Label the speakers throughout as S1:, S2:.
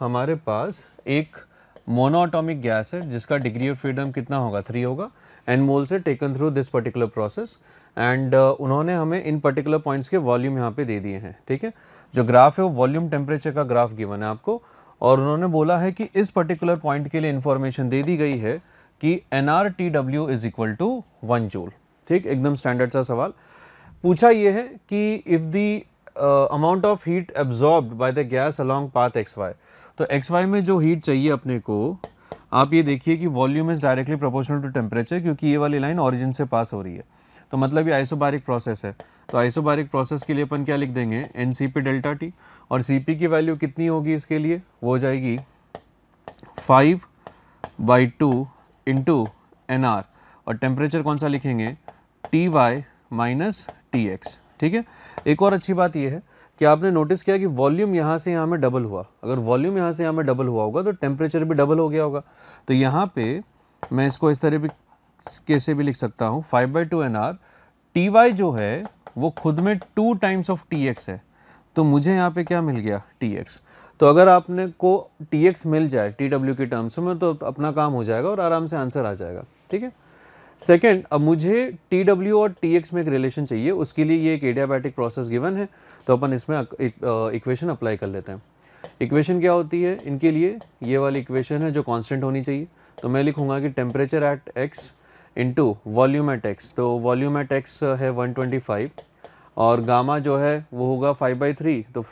S1: हमारे पास एक monoatomic gas है जिसका डिग्री ऑफ फ्रीडम कितना होगा, 3 होगा, n मोल से taken through this particular process and उन्होंने हमें इन पर्टिकुलर पॉइंट्स के वॉल्यूम यहाँ पे दे दिए हैं। ठीक है, जो ग्राफ है वो वॉल्यूम टेम्परेचर का ग्राफ गिवन है आपको, और उन्होंने बोला है कि इस पर्टिकुलर पॉइंट के लिए इंफॉर्मेशन दे दी गई है कि nRTW is equal to 1 joule. ठीक, एकदम स्टैंडर्ड सा सवाल पूछा ये है कि if the amount of heat absorbed by the gas along path XY, तो XY में जो हीट चाहिए अपने को, आप ये देखिए कि volume is directly proportional to temperature, क्योंकि ये वाली लाइन ओरिजिन से पास हो रही है, तो मतलब ये आइसोबारिक प्रोसेस है। तो आइसोबारिक प्रोसेस के लिए अपन क्या लिख देंगे, NCP डेल्टा T, और CP की वैल्यू कितनी होगी इसके लिए, वो हो जाएगी 5/2 इंटू NR, और टेम्परेचर कौन सा लिखेंगे, TY माइनस TX। ठीक है, एक और अच्छी बात यह है कि आपने नोटिस किया कि वॉल्यूम यहाँ से यहाँ में डबल हुआ, अगर वॉल्यूम यहाँ से यहाँ में डबल हुआ होगा तो टेम्परेचर भी डबल हो गया होगा। तो यहाँ पे मैं इसको इस तरह भी कैसे भी लिख सकता हूँ, 5/2 NR, TY जो है वो खुद में 2 टाइम्स ऑफ TX है, तो मुझे यहाँ पे क्या मिल गया, TX। तो अगर आपने को TX मिल जाए TW के टर्म्स में तो अपना काम हो जाएगा और आराम से आंसर आ जाएगा। ठीक है, सेकेंड, अब मुझे TW और TX में एक रिलेशन चाहिए, उसके लिए ये एक एडियाबैटिक प्रोसेस गिवन है, तो अपन इसमें इक्वेशन अप्लाई कर लेते हैं। इक्वेशन क्या होती है इनके लिए, ये वाली इक्वेशन है जो कांस्टेंट होनी चाहिए, तो मैं लिखूंगा कि temperature at x into volume at x, तो वॉल्यूम एट x है 125 और गामा जो है वो होगा 5/3, तो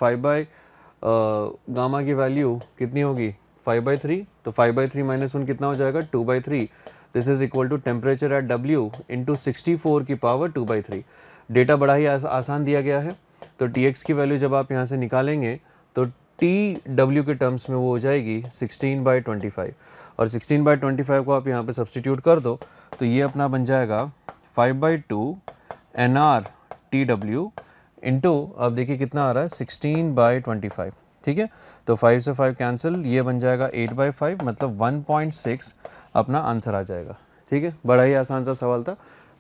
S1: गामा की वैल्यू कितनी होगी, 5/3, तो 5/3 माइनस 1 कितना हो जाएगा, 2/3। This is equal to temperature at W into 64 की पावर 2/3। डेटा बड़ा ही आसान दिया गया है, तो TX की वैल्यू जब आप यहाँ से निकालेंगे तो TW के टर्म्स में वो हो जाएगी 16/25, और 16/25 को आप यहाँ पे सब्सटीट्यूट कर दो तो ये अपना बन जाएगा 5/2 nRTW इंटू, अब देखिए कितना आ रहा है, 16/25। ठीक है, तो 5 से 5 कैंसिल, ये बन जाएगा 8/5, मतलब 1.6 अपना आंसर आ जाएगा। ठीक है, बड़ा ही आसान सा सवाल था,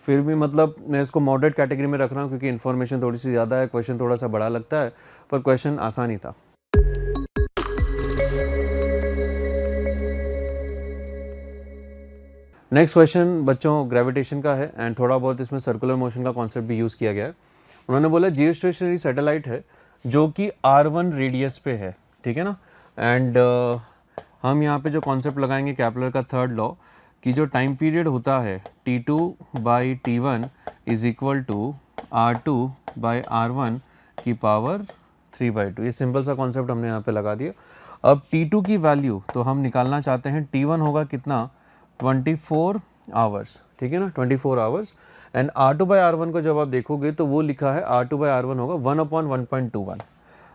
S1: फिर भी मतलब मैं इसको मॉडरेट कैटेगरी में रख रहा हूँ क्योंकि इन्फॉर्मेशन थोड़ी सी ज़्यादा है, क्वेश्चन थोड़ा सा बड़ा लगता है, पर क्वेश्चन आसान ही था। नेक्स्ट क्वेश्चन बच्चों ग्रेविटेशन का है एंड थोड़ा बहुत इसमें सर्कुलर मोशन का कॉन्सेप्ट भी यूज़ किया गया है। उन्होंने बोला जियोस्टेशनरी सैटेलाइट है जो कि R1 रेडियस पे है, ठीक है ना, एंड हम यहाँ पे जो कॉन्सेप्ट लगाएंगे कैपलर का थर्ड लॉ, कि जो टाइम पीरियड होता है T2/T1 is equal to R2/R1 की पावर 3/2। ये सिंपल सा कॉन्सेप्ट हमने यहाँ पे लगा दिया। अब T2 की वैल्यू तो हम निकालना चाहते हैं, T1 होगा कितना, 24 आवर्स, ठीक है ना, 24 आवर्स, एंड R2/R1 को जब आप देखोगे तो वो लिखा है R2/R1 होगा 1/1.21,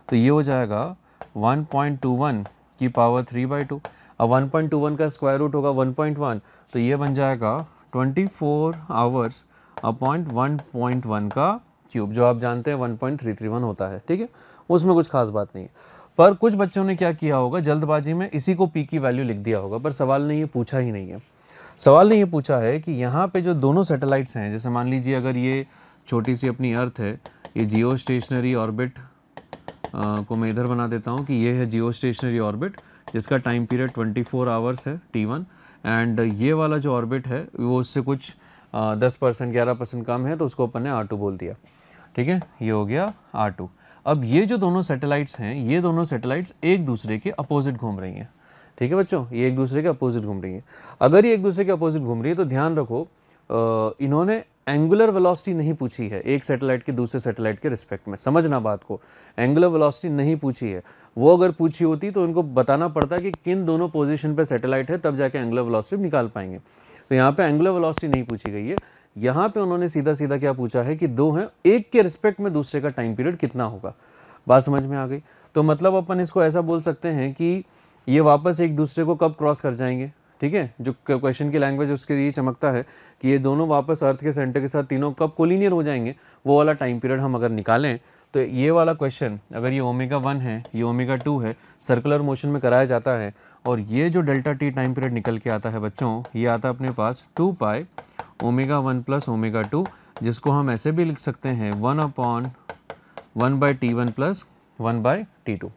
S1: तो ये हो जाएगा 1.21 की पावर 3/2। अब 1.21 का स्क्वायर रूट होगा 1.1, तो ये बन जाएगा 24 आवर्स अपॉन 1.1 का क्यूब, जो आप जानते हैं 1.331 होता है। ठीक है, उसमें कुछ खास बात नहीं है, पर कुछ बच्चों ने क्या किया होगा, जल्दबाजी में इसी को P की वैल्यू लिख दिया होगा, पर सवाल ने ये पूछा ही नहीं है। सवाल ने ये पूछा है कि यहाँ पे जो दोनों सैटेलाइट्स हैं, जैसे मान लीजिए अगर ये छोटी सी अपनी अर्थ है, ये जियो स्टेशनरी ऑर्बिट को मैं इधर बना देता हूँ कि ये है जियो स्टेशनरी ऑर्बिट जिसका टाइम पीरियड 24 आवर्स है T1, एंड ये वाला जो ऑर्बिट है वो उससे कुछ 10% 11% कम है, तो उसको अपन ने R2 बोल दिया। ठीक है, ये हो गया R2। अब ये जो दोनों सैटेलाइट्स हैं, ये दोनों सैटेलाइट्स एक दूसरे के अपोजिट घूम रही हैं। ठीक है बच्चों, ये एक दूसरे के अपोजिट घूम रही है। अगर ये एक दूसरे के अपोजिट घूम रही है तो ध्यान रखो, इन्होंने एंगुलर वेलोसिटी नहीं पूछी है एक सैटेलाइट के दूसरे सैटेलाइट के रिस्पेक्ट में, समझना बात को, एंगुलर वेलोसिटी नहीं पूछी है। वो अगर पूछी होती तो इनको बताना पड़ता कि किन दोनों पोजीशन पे सैटेलाइट है, तब जाके एंगुलर वेलोसिटी निकाल पाएंगे। तो यहाँ पे एंगुलर वेलोसिटी नहीं पूछी गई है, यहाँ पे उन्होंने सीधा सीधा क्या पूछा है कि दो हैं, एक के रिस्पेक्ट में दूसरे का टाइम पीरियड कितना होगा। बात समझ में आ गई? तो मतलब अपन इसको ऐसा बोल सकते हैं कि ये वापस एक दूसरे को कब क्रॉस कर जाएंगे। ठीक है, जो क्वेश्चन की लैंग्वेज उसके लिए चमकता है कि ये दोनों वापस अर्थ के सेंटर के साथ तीनों कब कोलिनियर हो जाएंगे, वो वाला टाइम पीरियड हम अगर निकालें तो ये वाला क्वेश्चन, अगर ये ω1 है, ये ω2 है, सर्कुलर मोशन में कराया जाता है, और ये जो डेल्टा टी टाइम पीरियड निकल के आता है बच्चों, ये आता है अपने पास 2π ω1 + ω2, जिसको हम ऐसे भी लिख सकते हैं 1/1/T1 + 1/T2।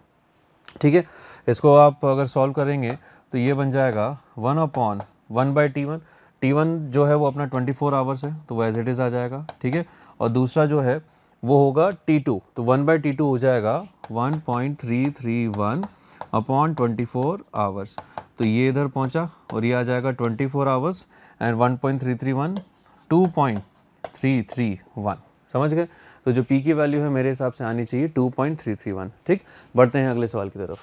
S1: ठीक है, इसको आप अगर सॉल्व करेंगे तो ये बन जाएगा 1/1/T1। T1 जो है वो अपना 24 आवर्स है, तो वो एज इट इज़ आ जाएगा। ठीक है, और दूसरा जो है वो होगा T2, तो 1/T2 हो जाएगा 1.331/24 आवर्स। तो ये इधर पहुंचा और ये आ जाएगा 24 आवर्स एंड 1.331 2.331। समझ गए? तो जो P की वैल्यू है मेरे हिसाब से आनी चाहिए 2.331। ठीक, बढ़ते हैं अगले सवाल की तरफ।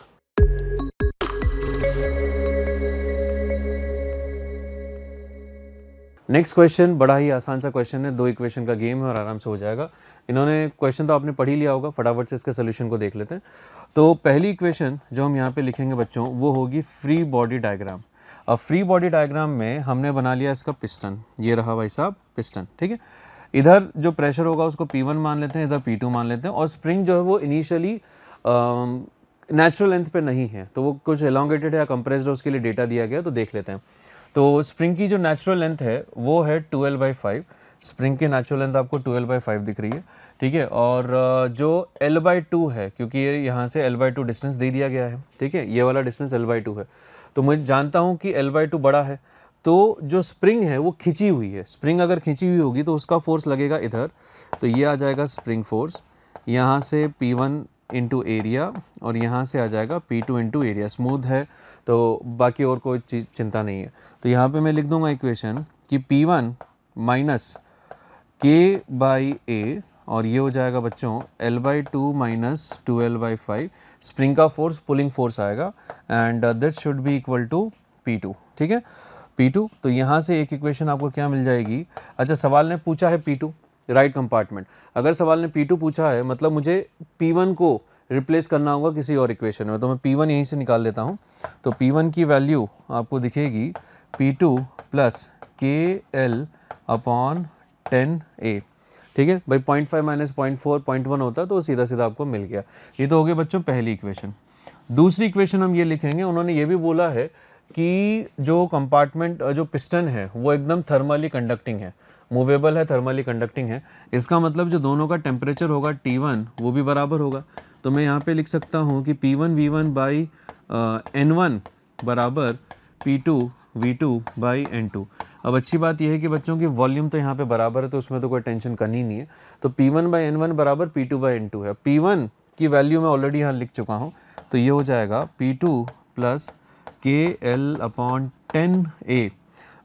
S1: नेक्स्ट क्वेश्चन बड़ा ही आसान सा क्वेश्चन है, 2 इक्वेशन का गेम है और आराम से हो जाएगा। इन्होंने क्वेश्चन तो आपने पढ़ ही लिया होगा, फटाफट से इसके सोल्यूशन को देख लेते हैं। तो पहली इक्वेशन जो हम यहाँ पे लिखेंगे बच्चों वो होगी फ्री बॉडी डायग्राम। अब फ्री बॉडी डायग्राम में हमने बना लिया इसका पिस्टन, ये रहा भाई साहब पिस्टन। ठीक है, इधर जो प्रेशर होगा उसको P1 मान लेते हैं, इधर P2 मान लेते हैं, और स्प्रिंग जो है वो इनिशियली नेचुरल लेंथ पे नहीं है, तो वो कुछ एलोंगेटेड है या कंप्रेस्ड है, उसके लिए डेटा दिया गया, तो देख लेते हैं। तो स्प्रिंग की जो नेचुरल लेंथ है वो है 12/5। स्प्रिंग की नेचुरल लेंथ आपको 12/5 दिख रही है। ठीक है, और जो L/2 है, क्योंकि ये यहाँ से L/2 डिस्टेंस दे दिया गया है। ठीक है, ये वाला डिस्टेंस L/2 है, तो मैं जानता हूँ कि L/2 बड़ा है, तो जो स्प्रिंग है वो खिंची हुई है। स्प्रिंग अगर खिंची हुई होगी तो उसका फोर्स लगेगा इधर, तो ये आ जाएगा स्प्रिंग फोर्स, यहाँ से P1 इंटू एरिया और यहाँ से आ जाएगा P2 इंटू एरिया। स्मूथ है तो बाकी और कोई चीज़ चिंता नहीं है। तो यहाँ पे मैं लिख दूंगा इक्वेशन कि P1 माइनस K/A, और ये हो जाएगा बच्चों L/2 माइनस 2L/5। स्प्रिंग का फोर्स पुलिंग फोर्स आएगा and that should be equal to P2। ठीक है, P2, तो यहाँ से एक इक्वेशन आपको क्या मिल जाएगी। अच्छा, सवाल ने पूछा है P2 राइट कंपार्टमेंट। अगर सवाल ने P2 पूछा है मतलब मुझे P1 को रिप्लेस करना होगा किसी और इक्वेशन में, तो मैं P1 यहीं से निकाल लेता हूँ। तो P1 की वैल्यू आपको दिखेगी P2 प्लस KL/10A। ठीक है भाई, 0.5 माइनस 0.4 0.1 होता है, तो सीधा सीधा आपको मिल गया। ये तो हो गया बच्चों पहली इक्वेशन। दूसरी इक्वेशन हम ये लिखेंगे, उन्होंने ये भी बोला है कि जो कंपार्टमेंट जो पिस्टन है वो एकदम थर्मली कंडक्टिंग है, मूवेबल है, थर्मली कंडक्टिंग है। इसका मतलब जो दोनों का टेम्परेचर होगा T1 वो भी बराबर होगा। तो मैं यहाँ पे लिख सकता हूँ कि P1V1/N1 बराबर P2V2/N2। अब अच्छी बात यह है कि बच्चों की वॉल्यूम तो यहाँ पे बराबर है, तो उसमें तो कोई टेंशन करनी नहीं है। तो P1/N1 बराबर P2/N2 है। P1 की वैल्यू मैं ऑलरेडी यहाँ लिख चुका हूँ, तो ये हो जाएगा P2 plus KL/10A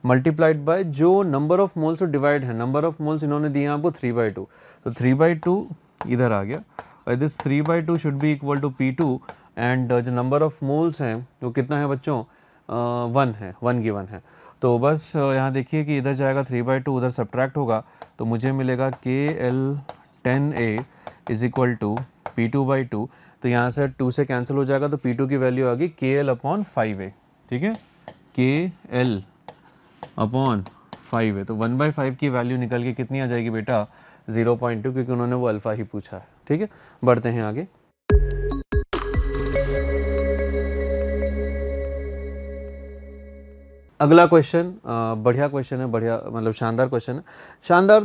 S1: multiplied by जो नंबर ऑफ मोल्स से डिवाइड है। नंबर ऑफ मोल्स इन्होंने दिए आपको 3/2, तो 3/2 इधर आ गया, और this 3/2 should be equal to P2 and जो नंबर ऑफ मोल्स हैं वो कितना है बच्चों, 1 है, 1 गिवन है। तो बस यहाँ देखिए कि इधर जाएगा 3/2, उधर सब्ट्रैक्ट होगा, तो मुझे मिलेगा KL/10A is equal to P2/2। तो यहाँ से 2 से कैंसिल हो जाएगा, तो P2 की वैल्यू आ गई KL/5A। ठीक है, KL/5A, तो 1/5 की वैल्यू निकल के कितनी आ जाएगी बेटा, 0.2, क्योंकि उन्होंने वो अल्फा ही पूछा है। ठीक है, बढ़ते हैं आगे। अगला क्वेश्चन बढ़िया क्वेश्चन है, बढ़िया मतलब शानदार क्वेश्चन है। शानदार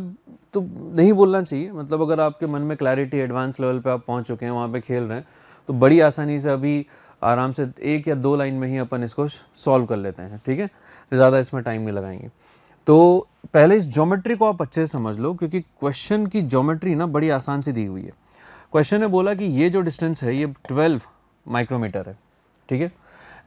S1: तो नहीं बोलना चाहिए, मतलब अगर आपके मन में क्लैरिटी एडवांस लेवल पे आप पहुंच चुके हैं, वहाँ पे खेल रहे हैं, तो बड़ी आसानी से अभी आराम से 1 या 2 लाइन में ही अपन इसको सॉल्व कर लेते हैं। ठीक है, ज़्यादा इसमें टाइम नहीं लगाएंगे। तो पहले इस ज्योमेट्री को आप अच्छे से समझ लो, क्योंकि क्वेश्चन की ज्योमेट्री ना बड़ी आसान सी दी हुई है। क्वेश्चन ने बोला कि ये जो डिस्टेंस है ये 12 माइक्रोमीटर है। ठीक है,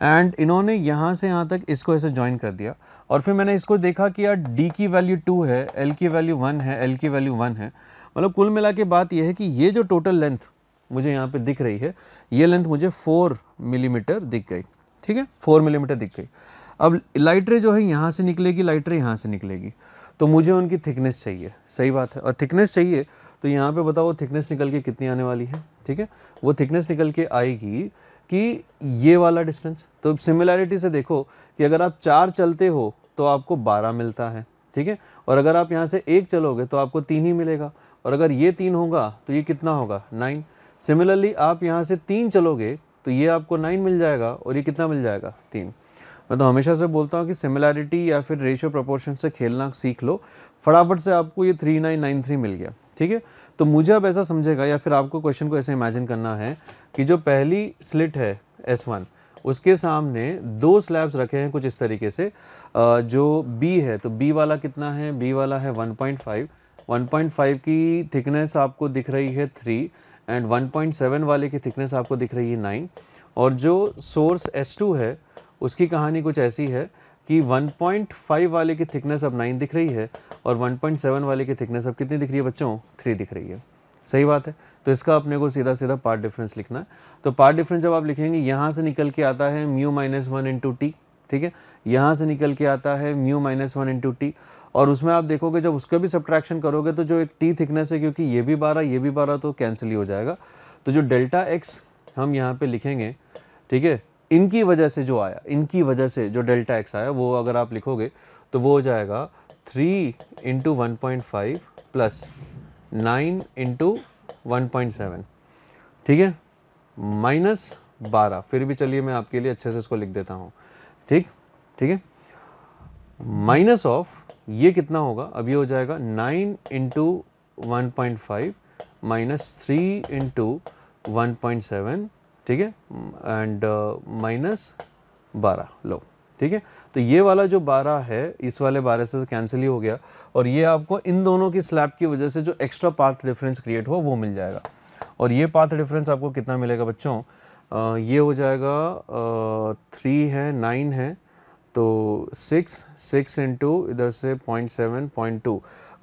S1: एंड इन्होंने यहाँ से यहाँ तक इसको ऐसे ज्वाइन कर दिया, और फिर मैंने इसको देखा कि यार D की वैल्यू 2 है, L की वैल्यू 1 है, L की वैल्यू 1 है। मतलब कुल मिला के बात यह है कि ये जो टोटल लेंथ मुझे यहाँ पे दिख रही है, ये लेंथ मुझे 4 मिलीमीटर दिख गई। ठीक है, 4 मिलीमीटर दिख गई। अब लाइट रे जो है यहाँ से निकलेगी, लाइट रे यहाँ से निकलेगी, तो मुझे उनकी थिकनेस चाहिए। सही बात है, और थिकनेस चाहिए तो यहाँ पे बताओ थिकनेस निकल के कितनी आने वाली है। ठीक है, वो थिकनेस निकल के आएगी कि ये वाला डिस्टेंस। तो सिमिलैरिटी से देखो कि अगर आप 4 चलते हो तो आपको 12 मिलता है। ठीक है, और अगर आप यहाँ से 1 चलोगे तो आपको 3 ही मिलेगा, और अगर ये 3 होगा तो ये कितना होगा, 9। सिमिलरली आप यहाँ से 3 चलोगे तो ये आपको 9 मिल जाएगा, और ये कितना मिल जाएगा, 3। मैं तो हमेशा से बोलता हूँ कि सिमिलैरिटी या फिर रेशियो प्रोपोर्शन से खेलना सीख लो, फटाफट से आपको ये 3993 मिल गया। ठीक है, तो मुझे अब ऐसा समझेगा, या फिर आपको क्वेश्चन को ऐसे इमेजिन करना है कि जो पहली स्लिट है S1 उसके सामने दो स्लैब्स रखे हैं कुछ इस तरीके से। जो B है तो B वाला कितना है, B वाला है 1.5, 1.5 की थिकनेस आपको दिख रही है 3 एंड 1.7 वाले की थिकनेस आपको दिख रही है 9। और जो सोर्स S2 है उसकी कहानी कुछ ऐसी है कि 1.5 वाले की थिकनेस अब 9 दिख रही है और 1.7 वाले की थिकनेस अब कितनी दिख रही है बच्चों, 3 दिख रही है। सही बात है। तो इसका अपने को सीधा सीधा पार्ट डिफरेंस लिखना है। तो पार्ट डिफरेंस जब आप लिखेंगे यहाँ से निकल के आता है म्यू माइनस 1 इंटू टी, ठीक है, यहाँ से निकल के आता है म्यू माइनस 1 इंटू टी। और उसमें आप देखोगे जब उसका भी सब्ट्रैक्शन करोगे तो जो एक टी थिकनेस है, क्योंकि ये भी 12 ये भी 12 तो कैंसिल ही हो जाएगा। तो जो डेल्टा एक्स हम यहाँ पे लिखेंगे, ठीक है, इनकी वजह से जो आया, इनकी वजह से जो डेल्टा एक्स आया वो अगर आप लिखोगे तो वो हो जाएगा 3 इंटू 1.5 प्लस 9 इंटू 1.7, ठीक है, माइनस 12। फिर भी चलिए मैं आपके लिए अच्छे से इसको लिख देता हूँ, ठीक है, माइनस ऑफ ये कितना होगा, अभी हो जाएगा 9 इंटू 1.5 माइनस 3 इंटू 1.7, ठीक है, एंड माइनस 12 लो, ठीक है। तो ये वाला जो 12 है इस वाले 12 से कैंसिल ही हो गया और ये आपको इन दोनों की स्लैब की वजह से जो एक्स्ट्रा पाथ डिफरेंस क्रिएट हुआ वो मिल जाएगा। और ये पाथ डिफरेंस आपको कितना मिलेगा बच्चों, ये हो जाएगा 3 है 9 है तो 6 इंटू इधर से 0.7 0.2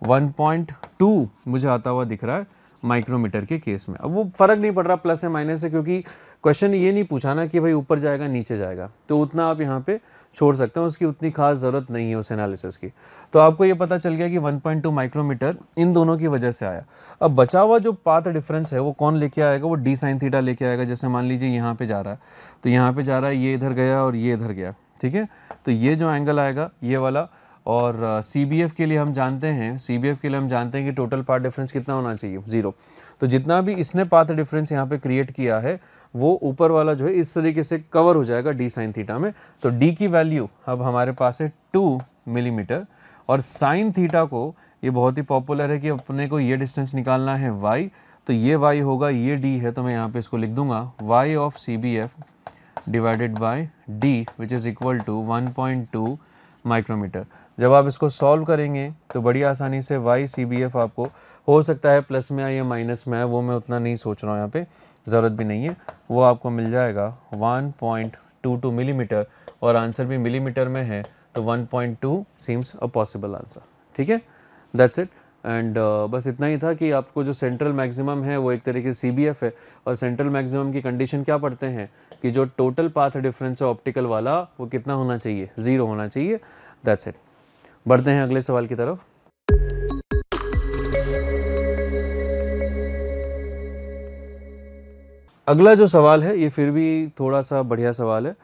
S1: 1.2 मुझे आता हुआ दिख रहा है माइक्रोमीटर के केस में। अब वो फ़र्क नहीं पड़ रहा प्लस है माइनस है, क्योंकि क्वेश्चन ये नहीं पूछा ना कि भाई ऊपर जाएगा नीचे जाएगा, तो उतना आप यहाँ पे छोड़ सकते हैं, उसकी उतनी खास ज़रूरत नहीं है उस एनालिसिस की। तो आपको ये पता चल गया कि 1.2 माइक्रोमीटर इन दोनों की वजह से आया। अब बचा हुआ जो पाथ डिफरेंस है वो कौन लेके आएगा, वो डी साइन थीटा लेके आएगा। जैसे मान लीजिए यहाँ पे जा रहा है तो यहाँ पे जा रहा है, ये इधर गया और ये इधर गया, ठीक है, तो ये जो एंगल आएगा ये वाला। और CBF के लिए हम जानते हैं, CBF के लिए हम जानते हैं कि टोटल पाथ डिफरेंस कितना होना चाहिए, 0। तो जितना भी इसने पाथ डिफरेंस यहाँ पे क्रिएट किया है वो ऊपर वाला जो है इस तरीके से कवर हो जाएगा डी साइन थीटा में। तो डी की वैल्यू अब हमारे पास है 2 मिलीमीटर। और साइन थीटा को, ये बहुत ही पॉपुलर है कि अपने को ये डिस्टेंस निकालना है y, तो ये y होगा, ये d है तो मैं यहाँ पे इसको लिख दूंगा y of CBF divided by d which is equal to 1.2 micrometre. जब आप इसको सॉल्व करेंगे तो बड़ी आसानी से y CBF आपको हो सकता है प्लस में आए या माइनस में आए, वो मैं उतना नहीं सोच रहा हूँ, यहाँ पे ज़रूरत भी नहीं है, वो आपको मिल जाएगा 1.22 मिलीमीटर। और आंसर भी मिलीमीटर में है तो 1.2 सीम्स अ पॉसिबल आंसर, ठीक है, दैट्स इट। एंड बस इतना ही था कि आपको जो सेंट्रल मैक्सिमम है वो एक तरीके से CBF है। और सेंट्रल मैक्सिमम की कंडीशन क्या पढ़ते हैं कि जो टोटल पाथ डिफरेंस है ऑप्टिकल वाला वो कितना होना चाहिए, 0 होना चाहिए, दैट्स इट। बढ़ते हैं अगले सवाल की तरफ। अगला जो सवाल है ये फिर भी थोड़ा सा बढ़िया सवाल है,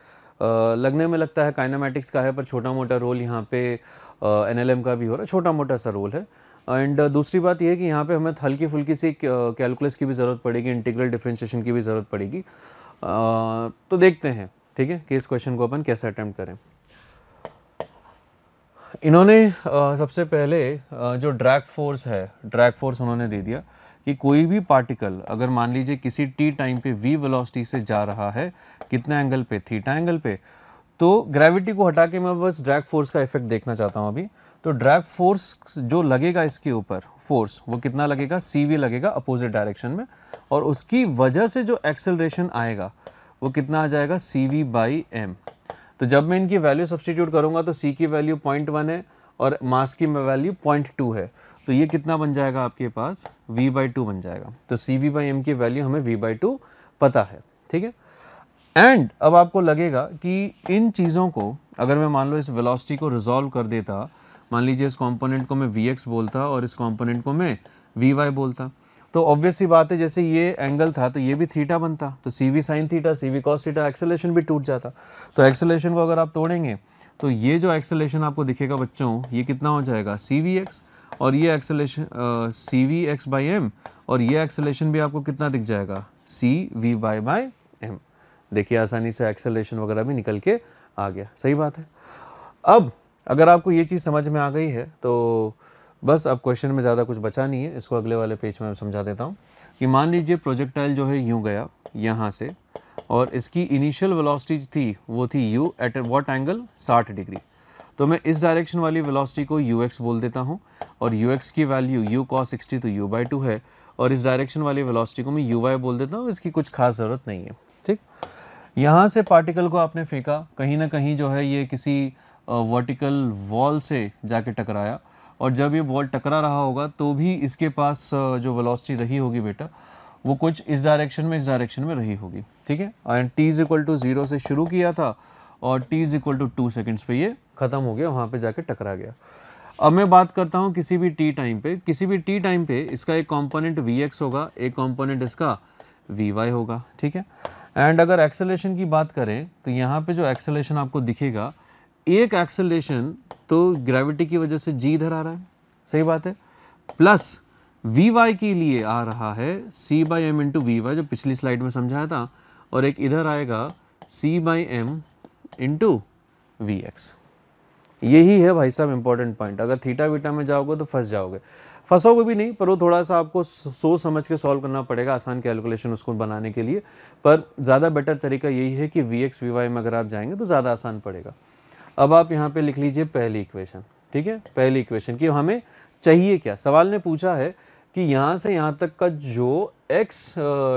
S1: लगने में लगता है काइनेमैटिक्स का है पर छोटा मोटा रोल यहाँ पे NLM का भी हो रहा है, छोटा मोटा सा रोल है। एंड दूसरी बात यह है कि यहाँ पे हमें हल्की फुल्की सी कैलकुलस की भी ज़रूरत पड़ेगी, इंटीग्रल डिफरेंशिएशन की भी ज़रूरत पड़ेगी। तो देखते हैं, ठीक है, कि इस क्वेश्चन को अपन कैसे अटेम्प्ट करें। इन्होंने सबसे पहले जो ड्रैग फोर्स है, ड्रैग फोर्स उन्होंने दे दिया कि कोई भी पार्टिकल अगर मान लीजिए किसी t टाइम पे v वेलोसिटी से जा रहा है, कितने एंगल पे, थीटा एंगल पे, तो ग्रेविटी को हटा के मैं बस ड्रैग फोर्स का इफेक्ट देखना चाहता हूँ अभी। तो ड्रैग फोर्स जो लगेगा इसके ऊपर फोर्स, वो कितना लगेगा, CV लगेगा अपोजिट डायरेक्शन में, और उसकी वजह से जो एक्सेलरेशन आएगा वो कितना आ जाएगा, CV बाई m। तो जब मैं इनकी वैल्यू सब्सटीट्यूट करूंगा तो C की वैल्यू 0.1 है और मास की वैल्यू 0.2 है, तो ये कितना बन जाएगा आपके पास, V/2 बन जाएगा। तो CV/m की वैल्यू हमें V/2 पता है, ठीक है। एंड अब आपको लगेगा कि इन चीज़ों को अगर मैं मान लो इस वेलोसिटी को रिजॉल्व कर देता, मान लीजिए इस कंपोनेंट को मैं Vx बोलता और इस कंपोनेंट को मैं Vy बोलता, तो ऑब्वियस सी बात है जैसे ये एंगल था तो ये भी थीटा बनता, तो CV sine theta, CV cos theta, acceleration भी टूट जाता। तो एक्सेलरेशन को अगर आप तोड़ेंगे तो ये जो एक्सेलरेशन आपको दिखेगा बच्चों, ये कितना हो जाएगा, CVx, और ये एक्सेलरेशन CVx/m, और ये एक्सेलरेशन भी आपको कितना दिख जाएगा, CVy/m। देखिए आसानी से एक्सेलरेशन वगैरह भी निकल के आ गया, सही बात है। अब अगर आपको ये चीज़ समझ में आ गई है तो बस अब क्वेश्चन में ज़्यादा कुछ बचा नहीं है, इसको अगले वाले पेज में मैं समझा देता हूँ कि मान लीजिए प्रोजेक्टाइल जो है यूँ गया यहाँ से, और इसकी इनिशियल वेलोसिटी थी वो थी u at what angle 60 degree. तो मैं इस डायरेक्शन वाली वेलोसिटी को ux बोल देता हूँ, और ux की वैल्यू u cos 60 तो u/2 है, और इस डायरेक्शन वाली वेलोसिटी को मैं uy बोल देता हूँ, इसकी कुछ खास ज़रूरत नहीं है। ठीक, यहाँ से पार्टिकल को आपने फेंका, कहीं ना कहीं जो है ये किसी वर्टिकल वॉल से जाके टकराया, और जब ये वॉल टकरा रहा होगा तो भी इसके पास जो वेलोसिटी रही होगी बेटा वो कुछ इस डायरेक्शन में रही होगी। ठीक है, एंड t = 0 से शुरू किया था और t = 2 सेकेंड्स पे ये ख़त्म हो गया, वहाँ पे जाके टकरा गया। अब मैं बात करता हूँ किसी भी t टाइम पे इसका एक कंपोनेंट vx होगा, एक कंपोनेंट इसका vy होगा। ठीक है, एंड अगर एक्सेलरेशन की बात करें तो यहाँ पे जो एक्सेलरेशन आपको दिखेगा, एक एक्सेलरेशन तो ग्रेविटी की वजह से g इधर आ रहा है, सही बात है, प्लस vy के लिए आ रहा है c/m इंटू वी वाई, जो पिछली स्लाइड में समझाया था, और एक इधर आएगा c/m इंटू वी एक्स। यही है भाई साहब इंपॉर्टेंट पॉइंट। अगर थीटा वीटा में जाओगे तो फंस जाओगे, फंसोगे भी नहीं, पर वो थोड़ा सा आपको सोच समझ के सॉल्व करना पड़ेगा, आसान कैलकुलेशन उसको बनाने के लिए। पर ज़्यादा बेटर तरीका यही है कि वी एक्स वी वाई में अगर आप जाएंगे तो ज़्यादा आसान पड़ेगा। अब आप यहाँ पे लिख लीजिए पहली इक्वेशन। ठीक है, पहली इक्वेशन कि हमें चाहिए क्या, सवाल ने पूछा है कि यहाँ से यहाँ तक का जो x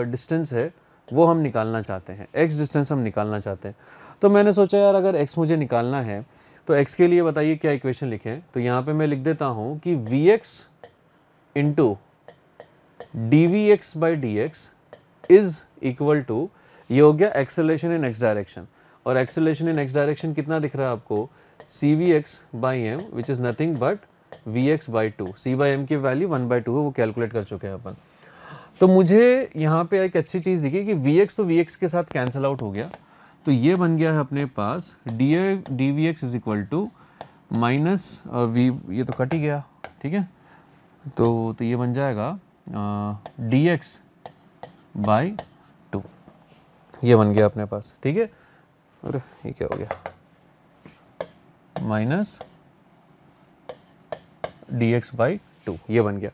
S1: डिस्टेंस है वो हम निकालना चाहते हैं, x डिस्टेंस हम निकालना चाहते हैं। तो मैंने सोचा यार अगर x मुझे निकालना है तो x के लिए बताइए क्या इक्वेशन लिखें। तो यहाँ पे मैं लिख देता हूँ कि vx into dvx/dx is equal to, ये हो गया एक्सेलरेशन इन x डायरेक्शन, और एक्सेलरेशन इन x डायरेक्शन कितना दिख रहा है आपको, cvx/m which is nothing but vx/2। c/m की वैल्यू 1/2 है, वो कैलकुलेट कर चुके हैं अपन। तो मुझे यहाँ पे एक अच्छी चीज़ दिखी कि vx तो vx के साथ कैंसिल आउट हो गया, तो ये बन गया है अपने पास dvx is equal to minus v, ये तो कट ही गया। ठीक है, तो ये बन जाएगा dx/2, ये बन गया अपने पास। ठीक है, अरे ये क्या हो गया, माइनस dx/2, ये बन गया।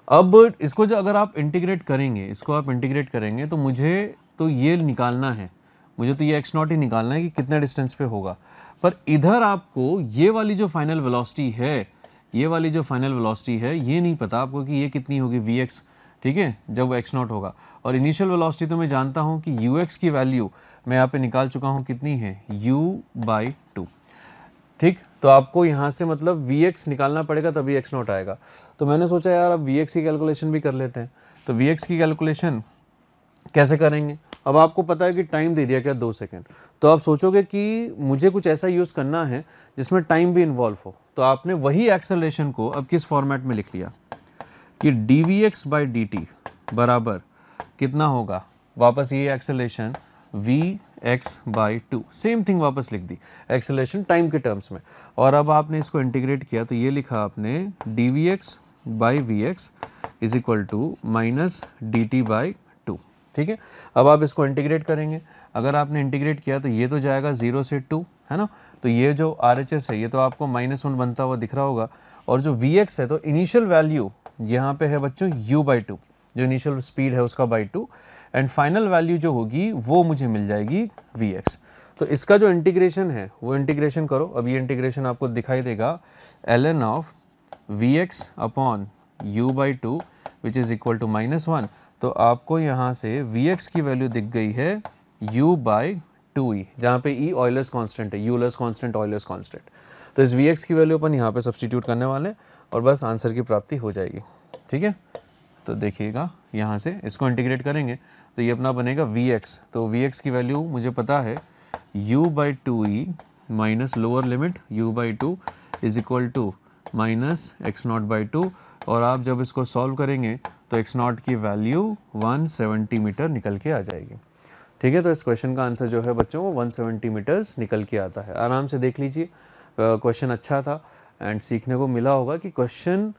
S1: अब इसको जो अगर आप इंटीग्रेट करेंगे, तो मुझे तो ये निकालना है, मुझे तो ये x0 ही निकालना है कि कितने डिस्टेंस पे होगा। पर इधर आपको ये वाली जो फाइनल वेलोसिटी है, ये नहीं पता आपको कि ये कितनी होगी vx। ठीक है, जब वो x0 होगा, और इनिशियल वेलोसिटी तो मैं जानता हूँ कि ux की वैल्यू मैं यहाँ पे निकाल चुका हूँ, कितनी है u/2। ठीक, तो आपको यहाँ से मतलब vx निकालना पड़ेगा तभी x0 आएगा। तो मैंने सोचा यार अब vx की कैलकुलेशन भी कर लेते हैं। तो vx की कैलकुलेशन कैसे करेंगे, अब आपको पता है कि टाइम दे दिया क्या 2 सेकेंड, तो आप सोचोगे कि मुझे कुछ ऐसा यूज़ करना है जिसमें टाइम भी इन्वॉल्व हो। तो आपने वही एक्सेलरेशन को अब किस फॉर्मेट में लिख लिया कि dvx/dt बराबर कितना होगा, वापस ये एक्सेलरेशन vx/2, सेम थिंग वापस लिख दी, एक्सेलरेशन टाइम के टर्म्स में। और अब आपने इसको इंटीग्रेट किया तो ये लिखा आपने dvx/vx is equal to minus dt/2। ठीक है, अब आप इसको इंटीग्रेट करेंगे, अगर आपने इंटीग्रेट किया तो ये तो जाएगा 0 से 2, है ना, तो ये जो RHS है ये तो आपको -1 बनता हुआ दिख रहा होगा, और जो vx है तो इनिशियल वैल्यू यहाँ पे है बच्चों u/2, जो इनिशियल स्पीड है उसका /2, एंड फाइनल वैल्यू जो होगी वो मुझे मिल जाएगी vx। तो इसका जो इंटीग्रेशन है वो इंटीग्रेशन करो। अब ये इंटीग्रेशन आपको दिखाई देगा ln of vx upon u/2 which is equal to -1। तो आपको यहाँ से vx की वैल्यू दिख गई है u/2e, जहाँ पे e ऑयलर्स कांस्टेंट है, यूलर्स कांस्टेंट, ऑयलर्स कांस्टेंट। तो इस vx की वैल्यू अपन यहाँ पे सब्स्टिट्यूट करने वाले हैं और बस आंसर की प्राप्ति हो जाएगी। ठीक है, तो देखिएगा यहाँ से इसको इंटीग्रेट करेंगे तो ये अपना बनेगा vx। तो vx की वैल्यू मुझे पता है u/2e minus lower limit u/2 is equal to minus x0/2, और आप जब इसको सॉल्व करेंगे तो x0 की वैल्यू 170 मीटर निकल के आ जाएगी। ठीक है, तो इस क्वेश्चन का आंसर जो है बच्चों वो 170 मीटर्स निकल के आता है। आराम से देख लीजिए, क्वेश्चन अच्छा था एंड सीखने को मिला होगा कि क्वेश्चन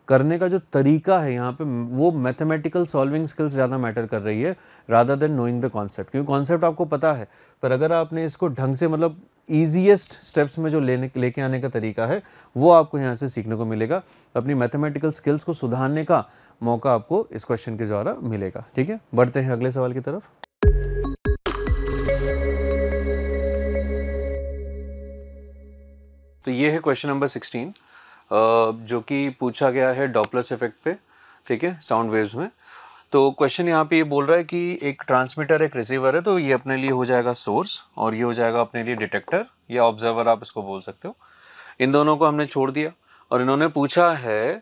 S1: करने का जो तरीका है यहाँ पे वो मैथमेटिकल सॉल्विंग स्किल्स ज़्यादा मैटर कर रही है rather than knowing the concept, क्योंकि कॉन्सेप्ट आपको पता है, पर अगर आपने इसको ढंग से मतलब ईजीएस्ट स्टेप्स में जो लेके आने का तरीका है वो आपको यहाँ से सीखने को मिलेगा। अपनी मैथमेटिकल स्किल्स को सुधारने का मौका आपको इस क्वेश्चन के द्वारा मिलेगा। ठीक है, बढ़ते हैं अगले सवाल की तरफ। तो ये है क्वेश्चन नंबर 16 जो कि पूछा गया है डॉपलर इफेक्ट पे, ठीक है, साउंड वेव्स में। तो क्वेश्चन यहाँ पे ये बोल रहा है कि एक ट्रांसमीटर एक रिसीवर है, तो ये अपने लिए हो जाएगा सोर्स और ये हो जाएगा अपने लिए डिटेक्टर या ऑब्जर्वर, आप इसको बोल सकते हो। इन दोनों को हमने छोड़ दिया और इन्होंने पूछा है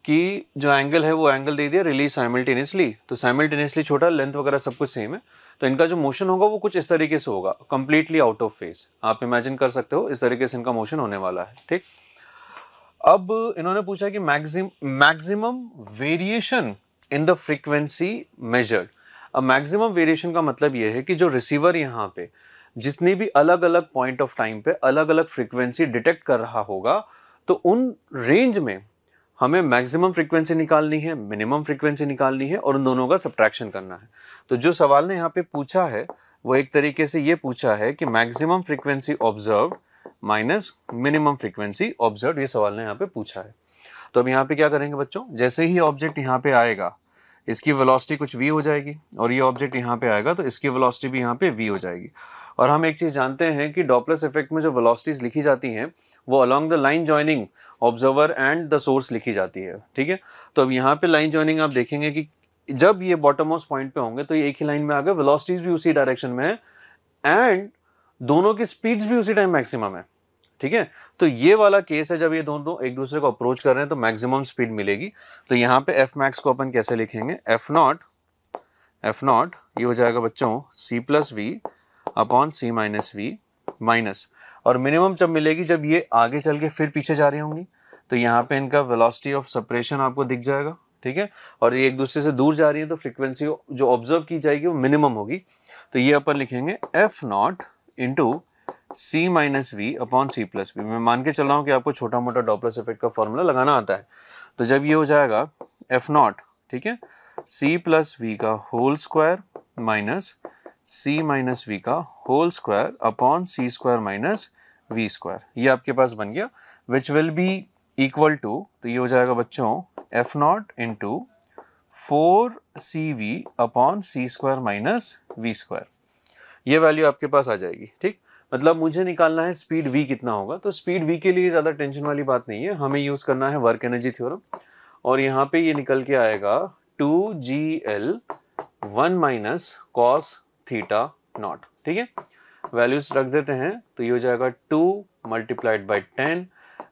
S1: कि जो एंगल है वो एंगल दे दिया रिलीज साइमल्टेनियसली, तो साइमल्टेनियसली छोटा, लेंथ वगैरह सब कुछ सेम है, तो इनका जो मोशन होगा वो कुछ इस तरीके से होगा, कंप्लीटली आउट ऑफ फेज। आप इमेजिन कर सकते हो इस तरीके से इनका मोशन होने वाला है। ठीक, अब इन्होंने पूछा कि maximum variation in the frequency measured. अब मैक्सिमम वेरिएशन का मतलब ये है कि जो रिसीवर यहाँ पे जितनी भी अलग अलग पॉइंट ऑफ टाइम पे अलग अलग फ्रीक्वेंसी डिटेक्ट कर रहा होगा, तो उन रेंज में हमें मैक्सिमम फ्रीक्वेंसी निकालनी है, मिनिमम फ्रीक्वेंसी निकालनी है और उन दोनों का सब्ट्रैक्शन करना है। तो जो सवाल ने यहाँ पे पूछा है वो एक तरीके से ये पूछा है कि maximum frequency observed minus minimum frequency observed, ये सवाल ने यहाँ पे पूछा है। तो अब यहाँ पे क्या करेंगे बच्चों, जैसे ही ऑब्जेक्ट यहाँ पे आएगा इसकी वेलोसिटी कुछ v हो जाएगी और ये ऑब्जेक्ट यहाँ पे आएगा तो इसकी वेलोसिटी भी यहाँ पे v हो जाएगी। और हम एक चीज़ जानते हैं कि डॉपलर इफेक्ट में जो वेलोसिटीज लिखी जाती हैं वो along the line joining observer and the source लिखी जाती है। ठीक है, तो अब यहाँ पे लाइन जॉइनिंग आप देखेंगे कि जब ये बॉटम मोस्ट पॉइंट पे होंगे तो ये एक ही लाइन में आ गए, वेलोसिटीज भी उसी डायरेक्शन में है एंड दोनों की स्पीड्स भी उसी टाइम मैक्सिमम है। ठीक है, तो ये वाला केस है जब ये दोनों एक दूसरे को अप्रोच कर रहे हैं तो मैक्सिमम स्पीड मिलेगी। तो यहाँ पे एफ मैक्स को अपन कैसे लिखेंगे, एफ नॉट ये हो जाएगा बच्चों c plus v upon c minus v minus, और मिनिमम जब मिलेगी जब ये आगे चल के फिर पीछे जा रही होंगी, तो यहाँ पे इनका वेलोसिटी ऑफ सेपरेशन आपको दिख जाएगा। ठीक है, और ये एक दूसरे से दूर जा रही है तो फ्रीक्वेंसी जो ऑब्जर्व की जाएगी वो मिनिमम होगी। तो ये अपन लिखेंगे f naught into c minus v upon c plus v. मैं मान के चल रहा हूँ कि आपको छोटा मोटा डॉपलर इफेक्ट का फॉर्मूला लगाना आता है। तो जब ये हो जाएगा एफ नॉट, ठीक है, सी प्लस वी का whole square minus c minus v का whole square upon c square minus v square, ये आपके पास बन गया, which will be equal to, तो ये हो जाएगा बच्चों f naught into 4cv upon c square minus v square. ये वैल्यू आपके पास आ जाएगी। ठीक, मतलब मुझे निकालना है स्पीड v कितना होगा, तो स्पीड v के लिए ज़्यादा टेंशन वाली बात नहीं है, हमें यूज़ करना है वर्क एनर्जी थ्योरम, और यहाँ पे ये निकल के आएगा 2gl 1 minus cos theta naught. ठीक है, वैल्यूज रख देते हैं, तो ये हो जाएगा 2 मल्टीप्लाइड बाई 10,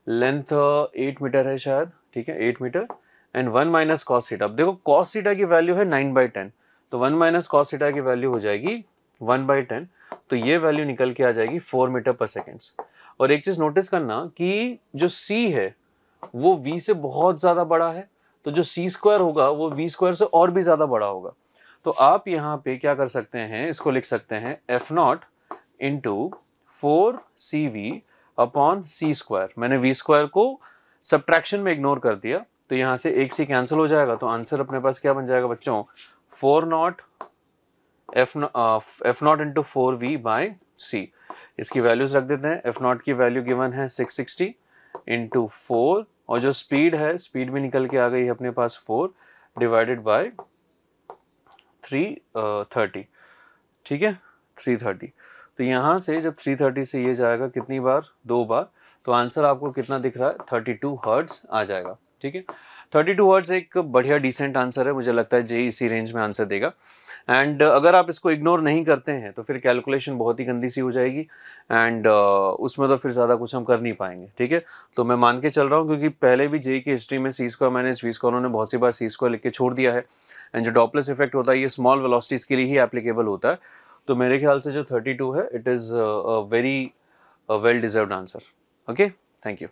S1: लेंथ 8 मीटर है शायद, ठीक है 8 metre, and 1 minus cos theta. अब देखो कॉस थीटा की वैल्यू है 9/10, तो 1 माइनस कॉस थीटा की वैल्यू हो जाएगी 1/10, तो ये वैल्यू निकल के आ जाएगी 4 मीटर पर सेकेंड्स। और एक चीज़ नोटिस करना कि जो c है वो v से बहुत ज़्यादा बड़ा है, तो जो c स्क्वायर होगा वो v स्क्वायर से और भी ज़्यादा बड़ा होगा। तो आप यहाँ पे क्या कर सकते हैं, इसको लिख सकते हैं f naught into 4cv upon c square. मैंने v स्क्वायर को सब्ट्रैक्शन में इग्नोर कर दिया, तो यहाँ से एक सी कैंसिल हो जाएगा, तो आंसर अपने पास क्या बन जाएगा बच्चों, 4 naught f naught into 4v by c. इसकी वैल्यूज रख देते हैं, एफ नॉट की वैल्यू गिवन है 660 इंटू 4, और जो स्पीड है स्पीड भी निकल के आ गई है अपने पास 4 डिवाइडेड बाई 330। ठीक है 330, तो यहाँ से जब 330 से ये जाएगा कितनी बार, 2 बार, तो आंसर आपको कितना दिख रहा है 32 हर्ट्ज आ जाएगा। ठीक है, 32 हर्ट्ज एक बढ़िया डिसेंट आंसर है, मुझे लगता है जेई इसी रेंज में आंसर देगा। एंड अगर आप इसको इग्नोर नहीं करते हैं तो फिर कैलकुलेशन बहुत ही गंदी सी हो जाएगी एंड उसमें तो फिर ज़्यादा कुछ हम कर नहीं पाएंगे। ठीक है, तो मैं मान के चल रहा हूँ क्योंकि पहले भी जेई की हिस्ट्री में सी स्क्वायर माइनस वी स्क्वायर उन्होंने बहुत सी बार सी स्क्वायर लिख के छोड़ दिया है, एंड जो डॉपलर इफेक्ट होता है ये स्मॉल वेलोसिटीज़ के लिए ही एप्लीकेबल होता है। तो मेरे ख्याल से जो 32 है it is very well deserved answer. Okay, thank you.